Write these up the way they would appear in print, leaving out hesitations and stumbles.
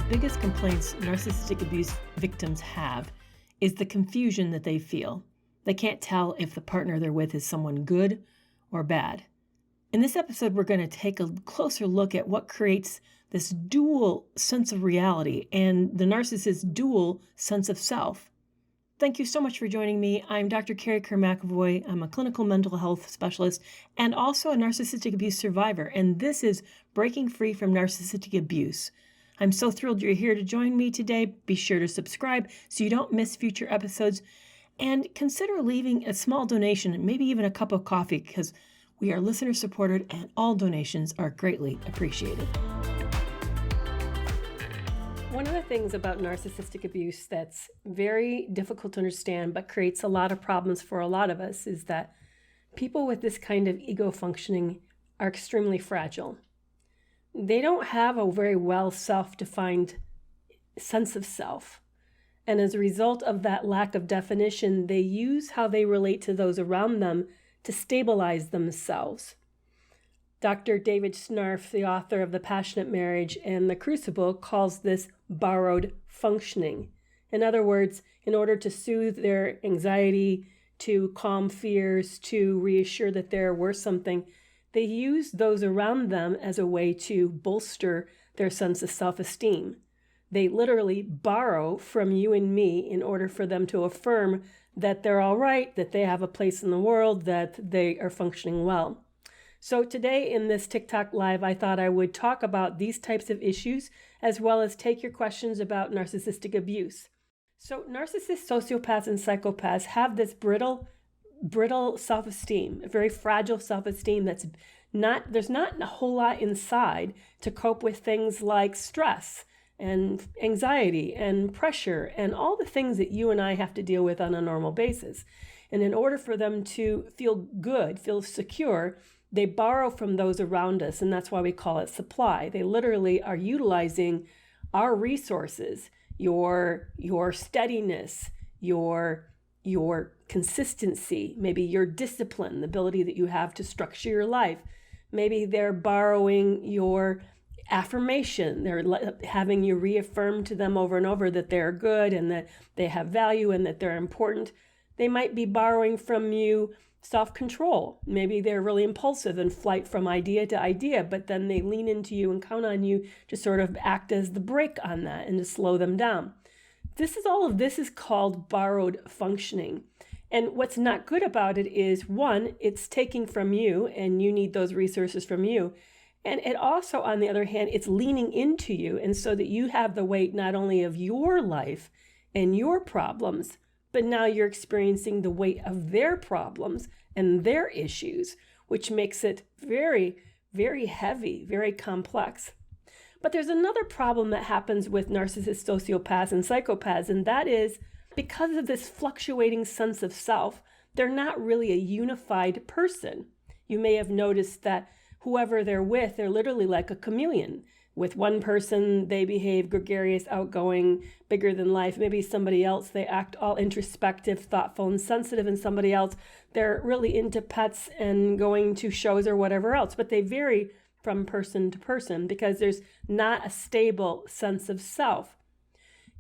biggest complaints narcissistic abuse victims have is the confusion that they feel. They can't tell if the partner they're with is someone good or bad. In this episode, we're going to take a closer look at what creates this dual sense of reality and the narcissist's dual sense of self. Thank you so much for joining me. I'm Dr. Carrie Kerr-McAvoy. I'm a clinical mental health specialist and also a narcissistic abuse survivor, and this is Breaking Free from Narcissistic Abuse. I'm so thrilled you're here to join me today. Be sure to subscribe so you don't miss future episodes, and consider leaving a small donation, maybe even a cup of coffee, because we are listener supported and all donations are greatly appreciated. One of the things about narcissistic abuse that's very difficult to understand but creates a lot of problems for a lot of us is that people with this kind of ego functioning are extremely fragile. They don't have a very well self-defined sense of self. And as a result of that lack of definition, they use how they relate to those around them to stabilize themselves. Dr. David Schnarf, the author of The Passionate Marriage and The Crucible, calls this borrowed functioning. In other words, in order to soothe their anxiety, to calm fears, to reassure that they're worth something, they use those around them as a way to bolster their sense of self-esteem. They literally borrow from you and me in order for them to affirm that they're all right, that they have a place in the world, that they are functioning well. So today in this TikTok Live, I thought I would talk about these types of issues as well as take your questions about narcissistic abuse. So narcissists, sociopaths, and psychopaths have this brittle self-esteem, a very fragile self-esteem there's not a whole lot inside to cope with things like stress and anxiety and pressure and all the things that you and I have to deal with on a normal basis. And in order for them to feel good, feel secure, they borrow from those around us, and that's why we call it supply. They literally are utilizing our resources, your steadiness, your consistency, maybe your discipline, the ability that you have to structure your life. Maybe they're borrowing your affirmation. They're having you reaffirm to them over and over that they're good and that they have value and that they're important. They might be borrowing from you self-control. Maybe they're really impulsive and flight from idea to idea, but then they lean into you and count on you to sort of act as the brake on that and to slow them down. All of this is called borrowed functioning. And what's not good about it is, one, it's taking from you and you need those resources from you. And it also, on the other hand, it's leaning into you. And so that you have the weight not only of your life and your problems, but now you're experiencing the weight of their problems and their issues, which makes it very, very heavy, very complex. But there's another problem that happens with narcissists, sociopaths, and psychopaths, and that is because of this fluctuating sense of self, they're not really a unified person. You may have noticed that whoever they're with, they're literally like a chameleon. With one person, they behave gregarious, outgoing, bigger than life. Maybe somebody else, they act all introspective, thoughtful, and sensitive. And somebody else, they're really into pets and going to shows or whatever else. But they vary from person to person because there's not a stable sense of self.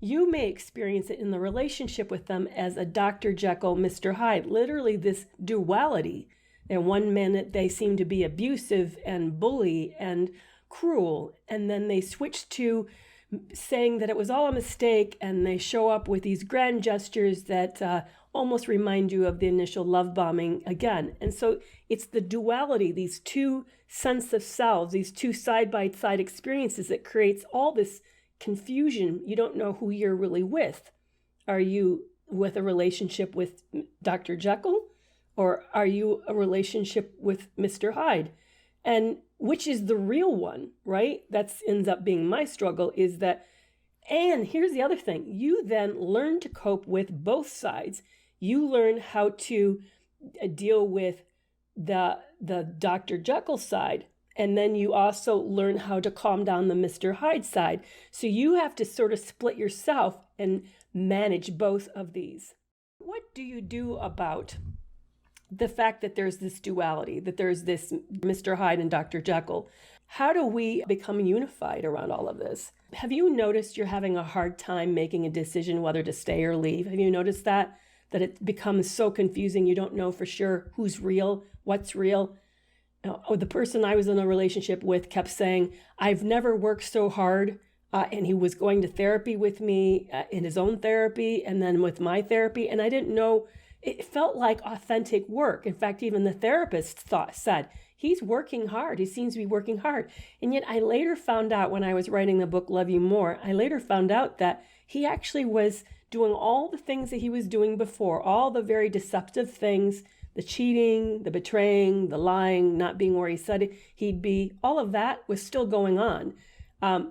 You may experience it in the relationship with them as a Dr. Jekyll, Mr. Hyde, literally this duality. And one minute they seem to be abusive and bully and cruel, and then they switch to saying that it was all a mistake, and they show up with these grand gestures that almost remind you of the initial love bombing again. And so it's the duality, these two sense of selves, these two side-by-side experiences that creates all this confusion. You don't know who you're really with. Are you with a relationship with Dr. Jekyll, or are you a relationship with Mr. Hyde? And which is the real one, right? That ends up being my struggle is that, and here's the other thing, you then learn to cope with both sides. You learn how to deal with the Dr. Jekyll side, and then you also learn how to calm down the Mr. Hyde side. So you have to sort of split yourself and manage both of these. What do you do about the fact that there's this duality, that there's this Mr. Hyde and Dr. Jekyll? How do we become unified around all of this? Have you noticed you're having a hard time making a decision whether to stay or leave? Have you noticed that it becomes so confusing you don't know for sure who's real, what's real? The person I was in a relationship with kept saying, I've never worked so hard. And he was going to therapy with me in his own therapy and then with my therapy. And I didn't know, it felt like authentic work. In fact, even the therapist said, he's working hard. He seems to be working hard. And yet I later found out when I was writing the book, Love You More, I later found out that he actually was doing all the things that he was doing before, all the very deceptive things, the cheating, the betraying, the lying, not being where he said he'd be, all of that was still going on.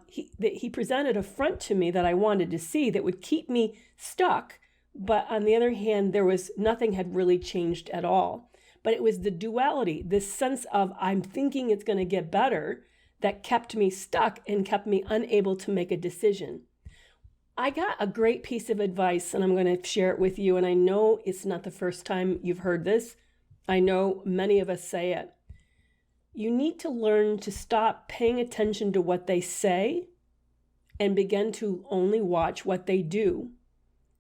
He presented a front to me that I wanted to see that would keep me stuck. But on the other hand, nothing had really changed at all. But it was the duality, this sense of I'm thinking it's going to get better, that kept me stuck and kept me unable to make a decision. I got a great piece of advice and I'm going to share it with you. And I know it's not the first time you've heard this. I know many of us say it. You need to learn to stop paying attention to what they say and begin to only watch what they do.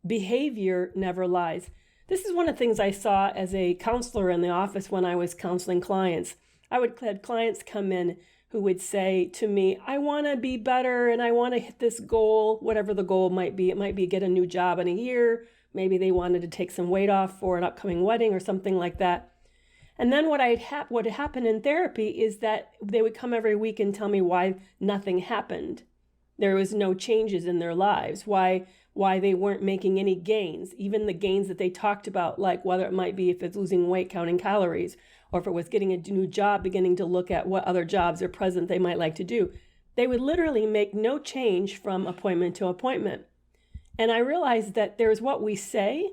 Behavior never lies. This is one of the things I saw as a counselor in the office when I was counseling clients. I would have clients come in who would say to me, I want to be better and I want to hit this goal, whatever the goal might be. It might be get a new job in a year. Maybe they wanted to take some weight off for an upcoming wedding or something like that. And then what happened in therapy is that they would come every week and tell me why nothing happened. There was no changes in their lives, why they weren't making any gains, even the gains that they talked about, like whether it might be if it's losing weight, counting calories, or if it was getting a new job, beginning to look at what other jobs are present they might like to do. They would literally make no change from appointment to appointment. And I realized that there's what we say,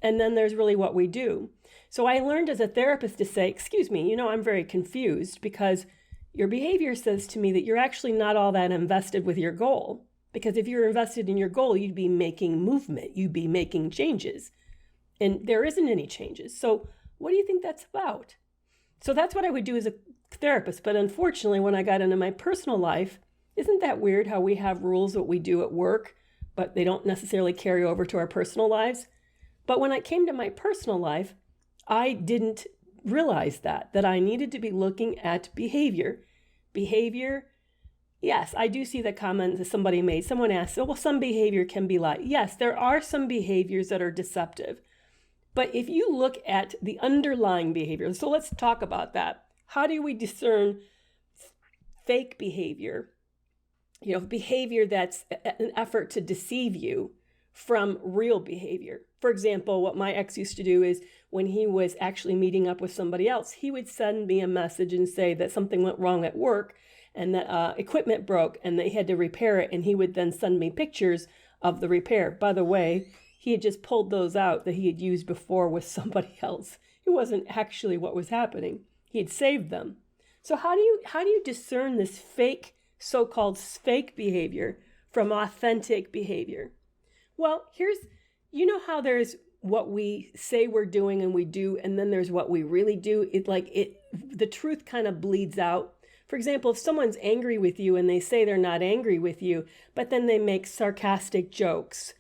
and then there's really what we do. So I learned as a therapist to say, excuse me, I'm very confused because your behavior says to me that you're actually not all that invested with your goal. Because if you're invested in your goal, you'd be making movement, you'd be making changes. And there isn't any changes. So what do you think that's about? So that's what I would do as a therapist. But unfortunately, when I got into my personal life, isn't that weird how we have rules that we do at work, but they don't necessarily carry over to our personal lives? But when I came to my personal life, I didn't realize that I needed to be looking at behavior. Behavior, yes, I do see the comment that somebody made. Someone asked, well, some behavior can be lied. Yes, there are some behaviors that are deceptive. But if you look at the underlying behavior, so let's talk about that. How do we discern fake behavior? Behavior that's an effort to deceive you from real behavior. For example, what my ex used to do is when he was actually meeting up with somebody else, he would send me a message and say that something went wrong at work and that equipment broke and they had to repair it. And he would then send me pictures of the repair. By the way, he had just pulled those out that he had used before with somebody else. It wasn't actually what was happening. He had saved them. So how do you discern this fake, so-called fake behavior from authentic behavior? Well, how there's what we say we're doing and we do, and then there's what we really do. The truth kind of bleeds out. For example, if someone's angry with you and they say they're not angry with you, but then they make sarcastic jokes,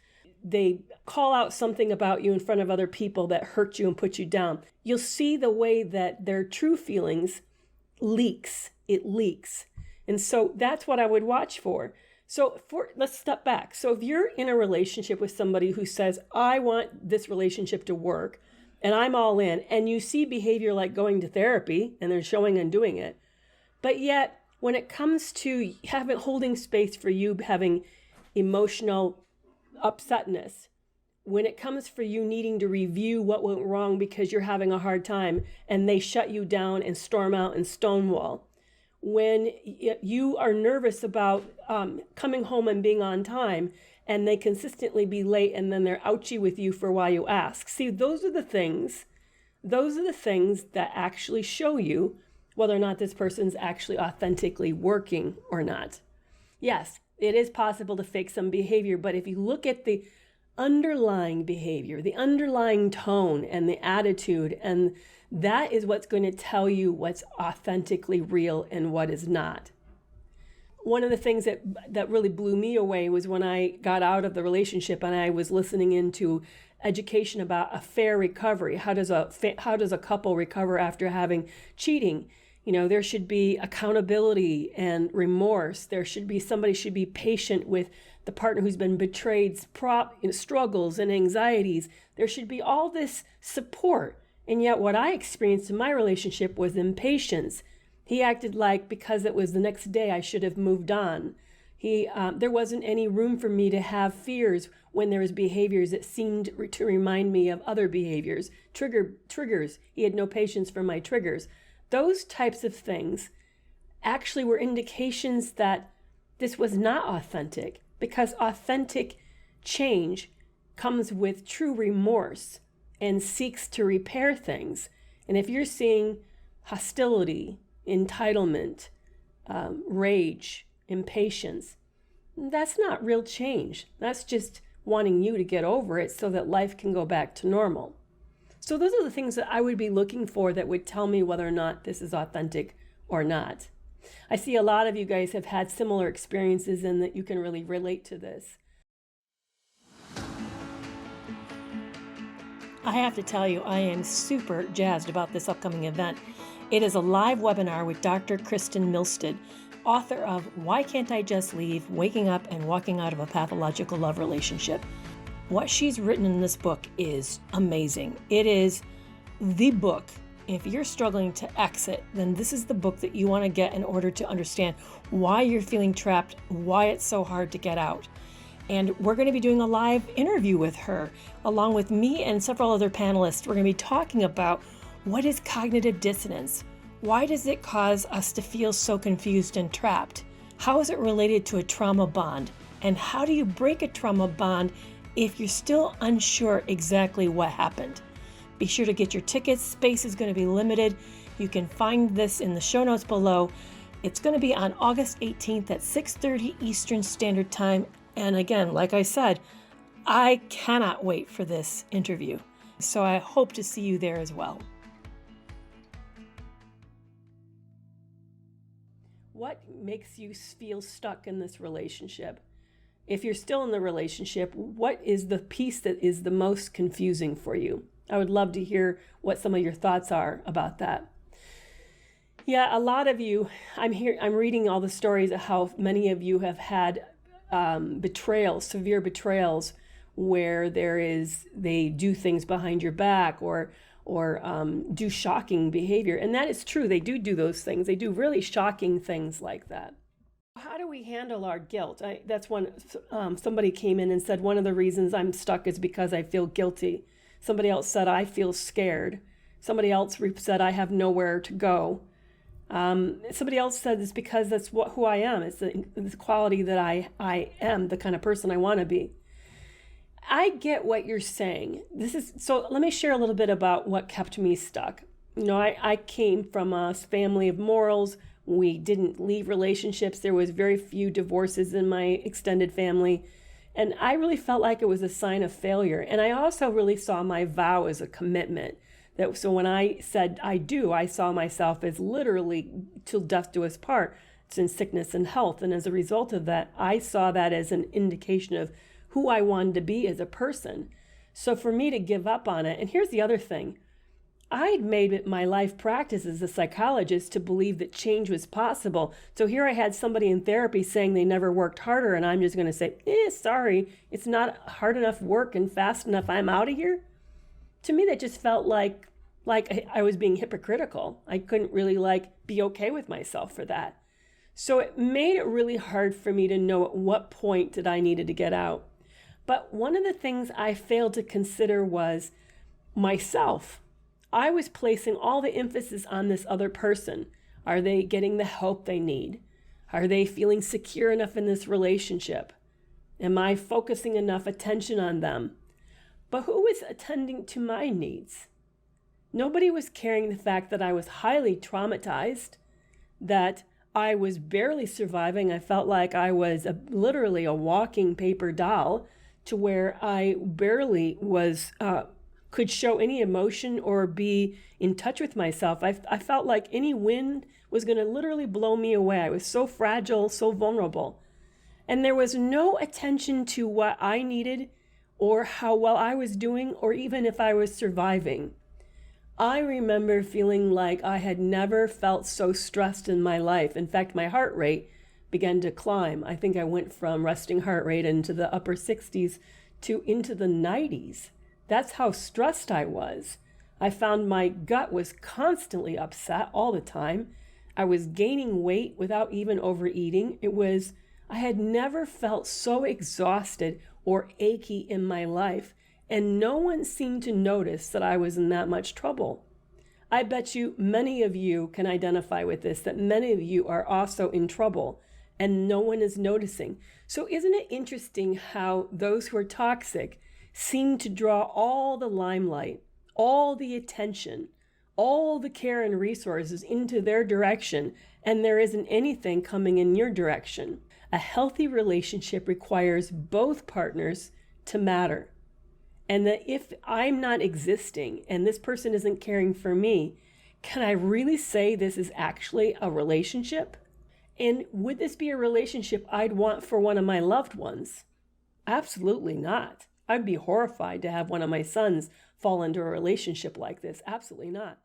they call out something about you in front of other people that hurt you and put you down, you'll see the way that their true feelings leaks. It leaks. And so that's what I would watch for. So let's step back. So if you're in a relationship with somebody who says, I want this relationship to work and I'm all in, and you see behavior like going to therapy and they're showing and doing it, but yet when it comes to holding space for you having emotional upsetness, when it comes for you needing to review what went wrong because you're having a hard time and they shut you down and storm out and stonewall, when you are nervous about coming home and being on time and they consistently be late and then they're ouchy with you for why you ask. See, those are the things that actually show you whether or not this person's actually authentically working or not. Yes, it is possible to fake some behavior, but if you look at the underlying behavior, the underlying tone and the attitude, and that is what's going to tell you what's authentically real and what is not. One of the things that really blew me away was when I got out of the relationship and I was listening into education about a fair recovery. How does a couple recover after having cheating? There should be accountability and remorse. Somebody should be patient with the partner who's been betrayed, struggles and anxieties. There should be all this support. And yet what I experienced in my relationship was impatience. He acted like because it was the next day I should have moved on. There wasn't any room for me to have fears when there was behaviors that seemed to remind me of other behaviors. Triggers. He had no patience for my triggers. Those types of things actually were indications that this was not authentic, because authentic change comes with true remorse and seeks to repair things. And if you're seeing hostility, entitlement, rage, impatience, that's not real change. That's just wanting you to get over it so that life can go back to normal. So those are the things that I would be looking for that would tell me whether or not this is authentic or not. I see a lot of you guys have had similar experiences and that you can really relate to this. I have to tell you, I am super jazzed about this upcoming event. It is a live webinar with Dr. Kristen Milstead, author of Why Can't I Just Leave? Waking Up and Walking Out of a Pathological Love Relationship. What she's written in this book is amazing. It is the book. If you're struggling to exit, then this is the book that you want to get in order to understand why you're feeling trapped, why it's so hard to get out. And we're going to be doing a live interview with her, along with me and several other panelists. We're going to be talking about what is cognitive dissonance? Why does it cause us to feel so confused and trapped? How is it related to a trauma bond? And how do you break a trauma bond if you're still unsure exactly what happened? Be sure to get your tickets. Space is going to be limited. You can find this in the show notes below. It's going to be on August 18th at 6:30 Eastern Standard Time. And again, like I said, I cannot wait for this interview. So I hope to see you there as well. What makes you feel stuck in this relationship? If you're still in the relationship, what is the piece that is the most confusing for you? I would love to hear what some of your thoughts are about that. Yeah, a lot of you, I'm reading all the stories of how many of you have had betrayals, severe betrayals, where they do things behind your back or do shocking behavior. And that is true. They do those things. They do really shocking things like that. How do we handle our guilt? That's when somebody came in and said, one of the reasons I'm stuck is because I feel guilty. Somebody else said, I feel scared. Somebody else said, I have nowhere to go. Somebody else said it's because that's who I am. It's the quality that I am, the kind of person I want to be. I get what you're saying. So let me share a little bit about what kept me stuck. I came from a family of morals. We didn't leave relationships. There was very few divorces in my extended family. And I really felt like it was a sign of failure. And I also really saw my vow as a commitment. So when I said I do, I saw myself as literally till death do us part. It's in sickness and health. And as a result of that, I saw that as an indication of who I wanted to be as a person. So for me to give up on it, and here's the other thing. I'd made it my life practice as a psychologist to believe that change was possible. So here I had somebody in therapy saying they never worked harder, and I'm just going to say, sorry, it's not hard enough work and fast enough, I'm out of here. To me, that just felt like I was being hypocritical. I couldn't really be okay with myself for that. So it made it really hard for me to know at what point that I needed to get out. But one of the things I failed to consider was myself. I was placing all the emphasis on this other person. Are they getting the help they need? Are they feeling secure enough in this relationship? Am I focusing enough attention on them? But who was attending to my needs? Nobody was carrying the fact that I was highly traumatized, that I was barely surviving. I felt like I was literally a walking paper doll to where I barely could show any emotion or be in touch with myself. I felt like any wind was going to literally blow me away. I was so fragile, so vulnerable. And there was no attention to what I needed or how well I was doing or even if I was surviving. I remember feeling like I had never felt so stressed in my life. In fact, my heart rate began to climb. I think I went from resting heart rate into the upper 60s to into the 90s. That's how stressed I was. I found my gut was constantly upset all the time. I was gaining weight without even overeating. I had never felt so exhausted or achy in my life, and no one seemed to notice that I was in that much trouble. I bet you many of you can identify with this, that many of you are also in trouble, and no one is noticing. So isn't it interesting how those who are toxic seem to draw all the limelight, all the attention, all the care and resources into their direction, and there isn't anything coming in your direction? A healthy relationship requires both partners to matter. And that if I'm not existing and this person isn't caring for me, can I really say this is actually a relationship? And would this be a relationship I'd want for one of my loved ones? Absolutely not. I'd be horrified to have one of my sons fall into a relationship like this. Absolutely not.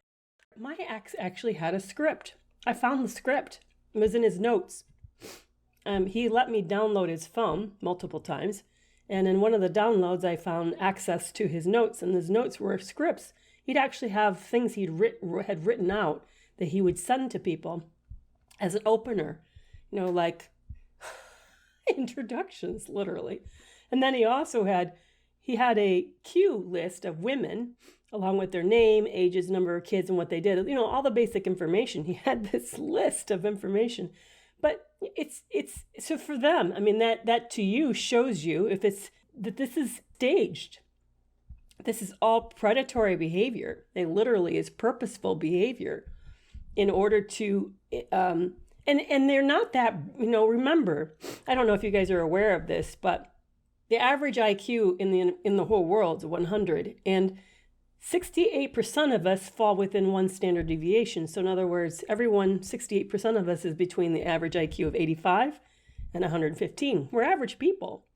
My ex actually had a script. I found the script. It was in his notes. He let me download his phone multiple times. And in one of the downloads, I found access to his notes. And his notes were scripts. He'd actually have things had written out that he would send to people as an opener, like introductions, literally. And then he also had a cue list of women, along with their name, ages, number of kids, and what they did. All the basic information. He had this list of information. But it's so for them, that to you shows you if it's that this is staged. This is all predatory behavior. It literally is purposeful behavior in order to, and they're not that, remember, I don't know if you guys are aware of this, but the average IQ in the whole world is 100, and 68% of us fall within one standard deviation. So in other words, 68% of us is between the average IQ of 85 and 115. We're average people.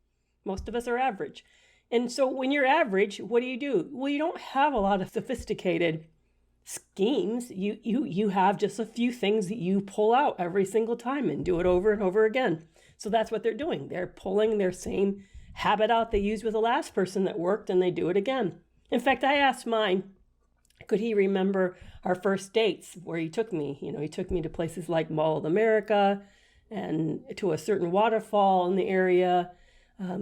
Most of us are average. And so when you're average, what do? Well, you don't have a lot of sophisticated schemes. You have just a few things that you pull out every single time and do it over and over again. So that's what they're doing. They're pulling their same habit out they used with the last person that worked, and they do it again. In fact, I asked mine, could he remember our first dates where he took me? He took me to places like Mall of America and to a certain waterfall in the area.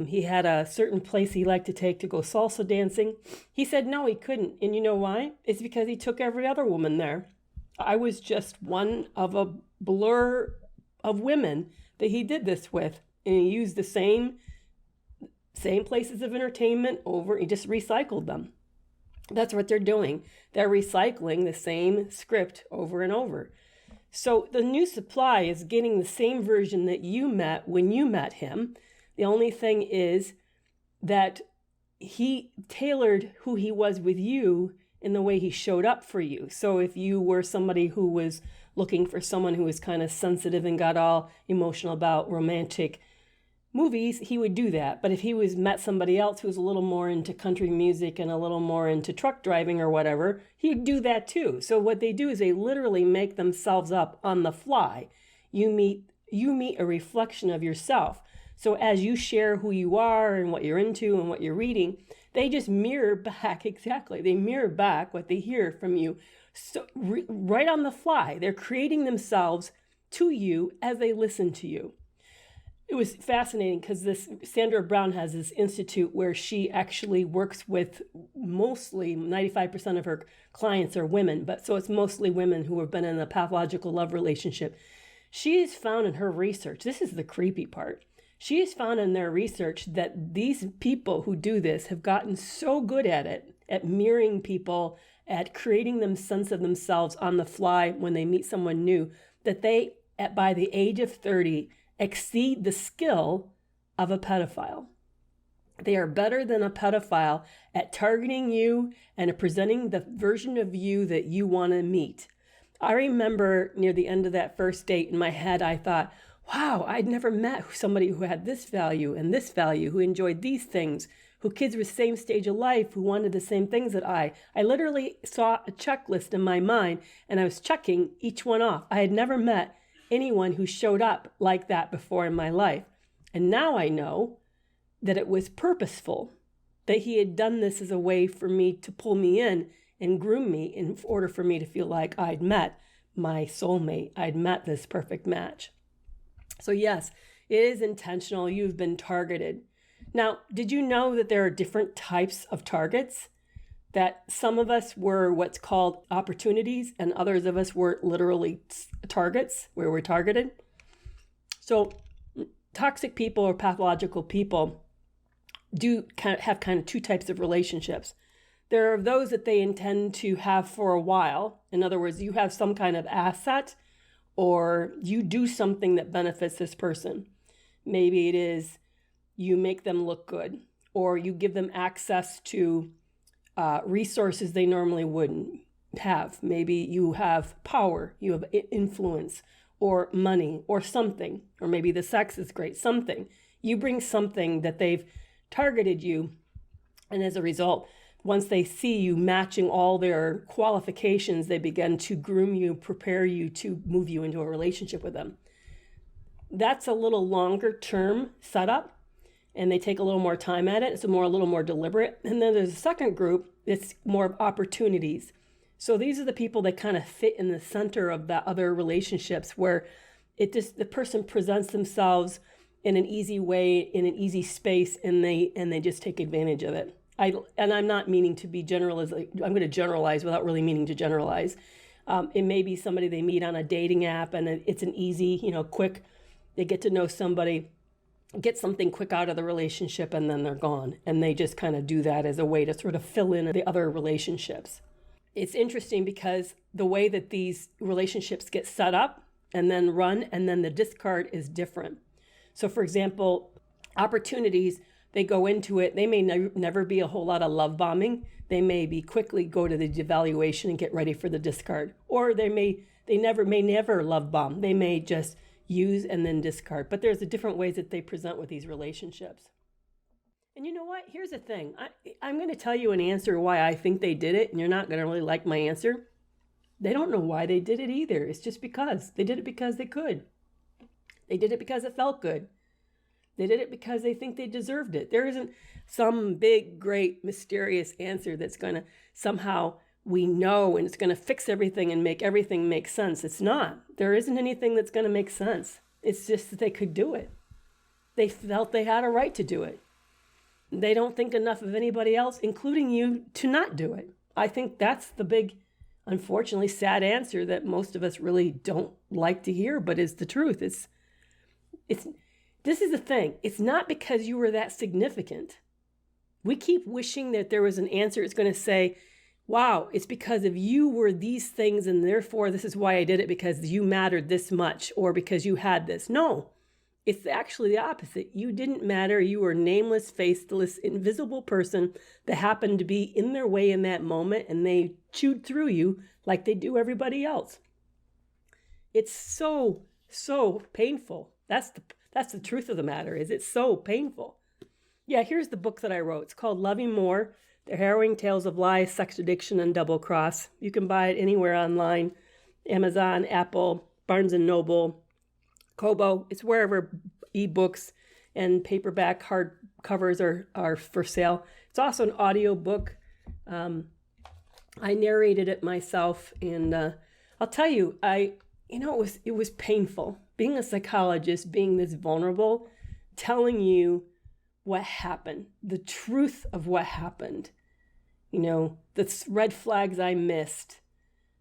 He had a certain place he liked to take to go salsa dancing. He said no, he couldn't. And you know why? It's because he took every other woman there. I was just one of a blur of women that he did this with. And he used the same places of entertainment over. He just recycled them. That's what they're doing. They're recycling the same script over and over. So the new supply is getting the same version that you met when you met him. The only thing is that he tailored who he was with you in the way he showed up for you. So if you were somebody who was looking for someone who was kind of sensitive and got all emotional about romantic movies, he would do that. But if he met somebody else who was a little more into country music and a little more into truck driving or whatever, he'd do that too. So what they do is they literally make themselves up on the fly. You meet a reflection of yourself. So as you share who you are and what you're into and what you're reading, they just mirror back exactly. They mirror back what they hear from you. So right on the fly, they're creating themselves to you as they listen to you. It was fascinating because Sandra Brown has this institute where she actually works with mostly 95% of her clients are women, but so it's mostly women who have been in a pathological love relationship. She has found in her research, this is the creepy part, she has found in their research that these people who do this have gotten so good at it, at mirroring people, at creating them sense of themselves on the fly when they meet someone new, that they, by the age of 30, exceed the skill of a pedophile. They are better than a pedophile at targeting you and at presenting the version of you that you want to meet. I remember near the end of that first date, in my head, I thought, wow, I'd never met somebody who had this value and this value, who enjoyed these things, who kids were the same stage of life, who wanted the same things that I literally saw a checklist in my mind, and I was checking each one off. I had never met anyone who showed up like that before in my life. And now I know that it was purposeful, that he had done this as a way for me to pull me in and groom me in order for me to feel like I'd met my soulmate. I'd met this perfect match. So yes, it is intentional. You've been targeted. Now, did you know that there are different types of targets? That some of us were what's called opportunities and others of us were literally targets, where we're targeted. So toxic people or pathological people do have two types of relationships. There are those that they intend to have for a while. In other words, you have some kind of asset or you do something that benefits this person. Maybe it is you make them look good, or you give them access to resources they normally wouldn't have. Maybe you have power, you have influence, or money, or something, or maybe the sex is great, something. You bring something that they've targeted you, and as a result, once they see you matching all their qualifications, they begin to groom you, prepare you to move you into a relationship with them. That's a little longer term setup, and they take a little more time at it. It's a little more deliberate. And then there's a second group that's more of opportunities. So these are the people that kind of fit in the center of the other relationships, where the person presents themselves in an easy way, in an easy space, and they just take advantage of it. I'm not meaning to be generalized. I'm going to generalize without really meaning to generalize. It may be somebody they meet on a dating app, and it's an easy, quick. They get to know somebody, get something quick out of the relationship, and then they're gone. And they just kind of do that as a way to sort of fill in the other relationships. It's interesting because the way that these relationships get set up and then run, and then the discard is different. So for example, opportunities, they go into it, they may never be a whole lot of love bombing. They may be quickly go to the devaluation and get ready for the discard. Or they may never love bomb. They may just use and then discard. But there's different ways that they present with these relationships. And you know what? Here's the thing. I'm going to tell you an answer why I think they did it, and you're not going to really like my answer. They don't know why they did it either. It's just because. They did it because they could. They did it because it felt good. They did it because they think they deserved it. There isn't some big, great, mysterious answer that's going to somehow we know and it's going to fix everything and make everything make sense. It's not. There isn't anything that's going to make sense. It's just that they could do it. They felt they had a right to do it. They don't think enough of anybody else, including you, to not do it. I think that's the big, unfortunately, sad answer that most of us really don't like to hear, but is the truth. This is the thing. It's not because you were that significant. We keep wishing that there was an answer. It's going to say, wow, it's because of you were these things, and therefore this is why I did it, because you mattered this much, or because you had this. No, it's actually the opposite. You didn't matter. You were a nameless, faceless, invisible person that happened to be in their way in that moment, and they chewed through you like they do everybody else. It's so, so painful. That's the truth of the matter, is it's so painful. Yeah, here's the book that I wrote. It's called Loving More, The Harrowing Tales of Lies, Sex Addiction, and Double Cross. You can buy it anywhere online, Amazon, Apple, Barnes & Noble, Kobo. It's wherever ebooks and paperback hard covers are for sale. It's also an audio book. I narrated it myself, and I'll tell you, it was painful. Being a psychologist, being this vulnerable, telling you what happened, the truth of what happened, the red flags I missed,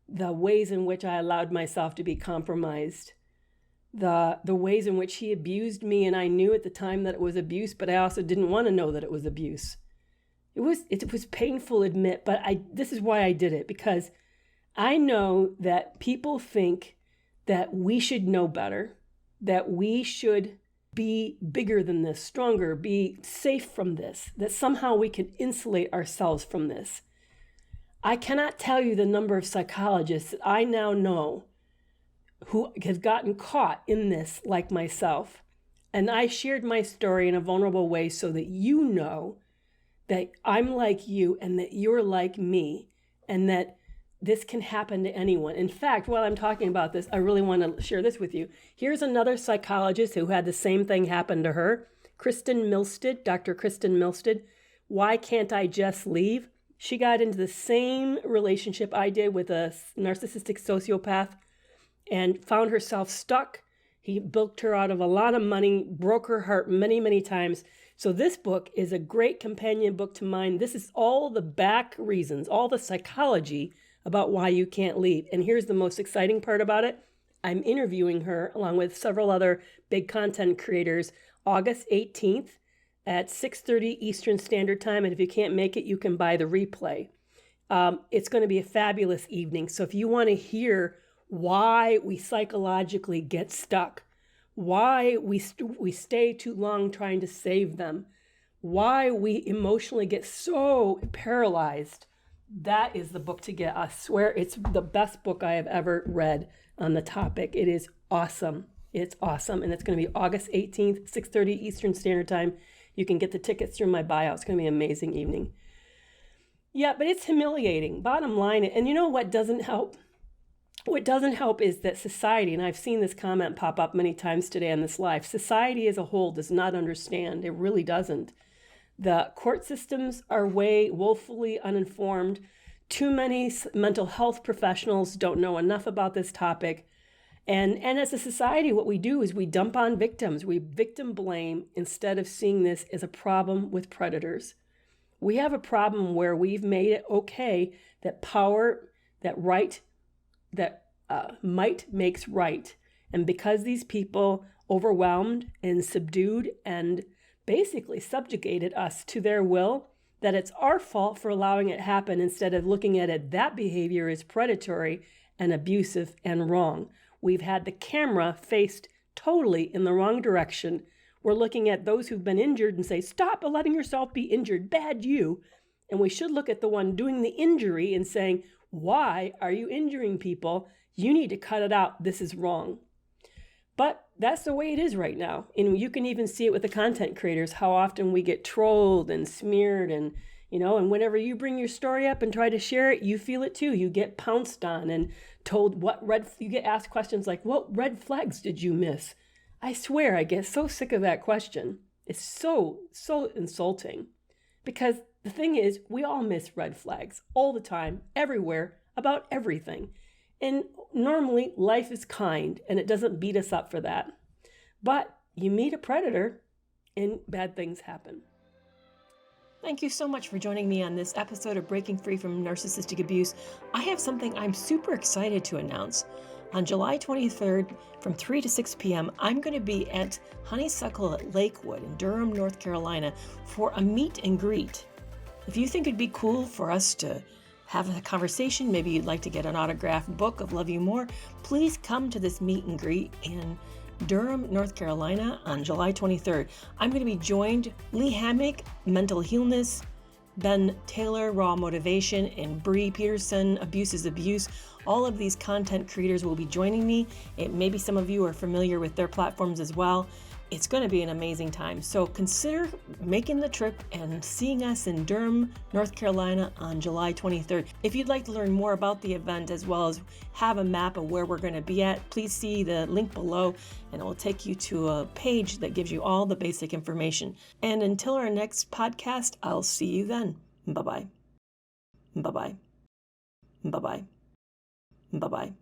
the ways in which I allowed myself to be compromised, the ways in which he abused me, and I knew at the time that it was abuse, but I also didn't want to know that it was abuse. It was painful to admit, but this is why I did it, because I know that people think that we should know better, that we should be bigger than this, stronger, be safe from this, that somehow we can insulate ourselves from this. I cannot tell you the number of psychologists that I now know who have gotten caught in this like myself. And I shared my story in a vulnerable way so that you know that I'm like you and that you're like me and that this can happen to anyone. In fact, while I'm talking about this, I really want to share this with you. Here's another psychologist who had the same thing happen to her. Kristen Milstead, Dr. Kristen Milstead. Why can't I just leave? She got into the same relationship I did with a narcissistic sociopath and found herself stuck. He bilked her out of a lot of money, broke her heart many, many times. So this book is a great companion book to mine. This is all the back reasons, all the psychology about why you can't leave. And here's the most exciting part about it. I'm interviewing her along with several other big content creators August 18th at 6:30 Eastern Standard Time. And if you can't make it, you can buy the replay. It's going to be a fabulous evening. So if you want to hear why we psychologically get stuck, why we stay too long trying to save them, why we emotionally get so paralyzed, that is the book to get. I swear it's the best book I have ever read on the topic. It is awesome. It's awesome. And it's going to be August 18th, 6:30 Eastern Standard Time. You can get the tickets through my bio. It's going to be an amazing evening. Yeah, but it's humiliating. Bottom line, and you know what doesn't help? What doesn't help is that society, and I've seen this comment pop up many times today in this live, society as a whole does not understand. It really doesn't. The court systems are woefully uninformed. Too many mental health professionals don't know enough about this topic. And as a society, what we do is we dump on victims. We victim blame instead of seeing this as a problem with predators. We have a problem where we've made it okay that power, that might makes right. And because these people overwhelmed and subdued and basically subjugated us to their will, that it's our fault for allowing it happen instead of looking at it, that behavior is predatory and abusive and wrong. We've had the camera faced totally in the wrong direction. We're looking at those who've been injured and say, stop letting yourself be injured, bad you. And we should look at the one doing the injury and saying, why are you injuring people? You need to cut it out. This is wrong. But that's the way it is right now. And you can even see it with the content creators, how often we get trolled and smeared and whenever you bring your story up and try to share it, you feel it too. You get pounced on and told you get asked questions like, what red flags did you miss? I swear I get so sick of that question. It's so insulting because the thing is, we all miss red flags all the time, everywhere, about everything. And normally life is kind and it doesn't beat us up for that. But you meet a predator and bad things happen. Thank you so much for joining me on this episode of Breaking Free from Narcissistic Abuse. I have something I'm super excited to announce. On July 23rd from 3 to 6 p.m., I'm going to be at Honeysuckle at Lakewood in Durham, North Carolina for a meet and greet. If you think it'd be cool for us to have a conversation, maybe you'd like to get an autographed book of Love You More, please come to this meet and greet in Durham, North Carolina on July 23rd. I'm going to be joined Lee Hammock, Mental Healness, Ben Taylor, Raw Motivation, and Bree Peterson, Abuse is Abuse. All of these content creators will be joining me. Maybe some of you are familiar with their platforms as well. It's going to be an amazing time. So consider making the trip and seeing us in Durham, North Carolina on July 23rd. If you'd like to learn more about the event as well as have a map of where we're going to be at, please see the link below and it will take you to a page that gives you all the basic information. And until our next podcast, I'll see you then. Bye-bye. Bye-bye. Bye-bye. Bye-bye.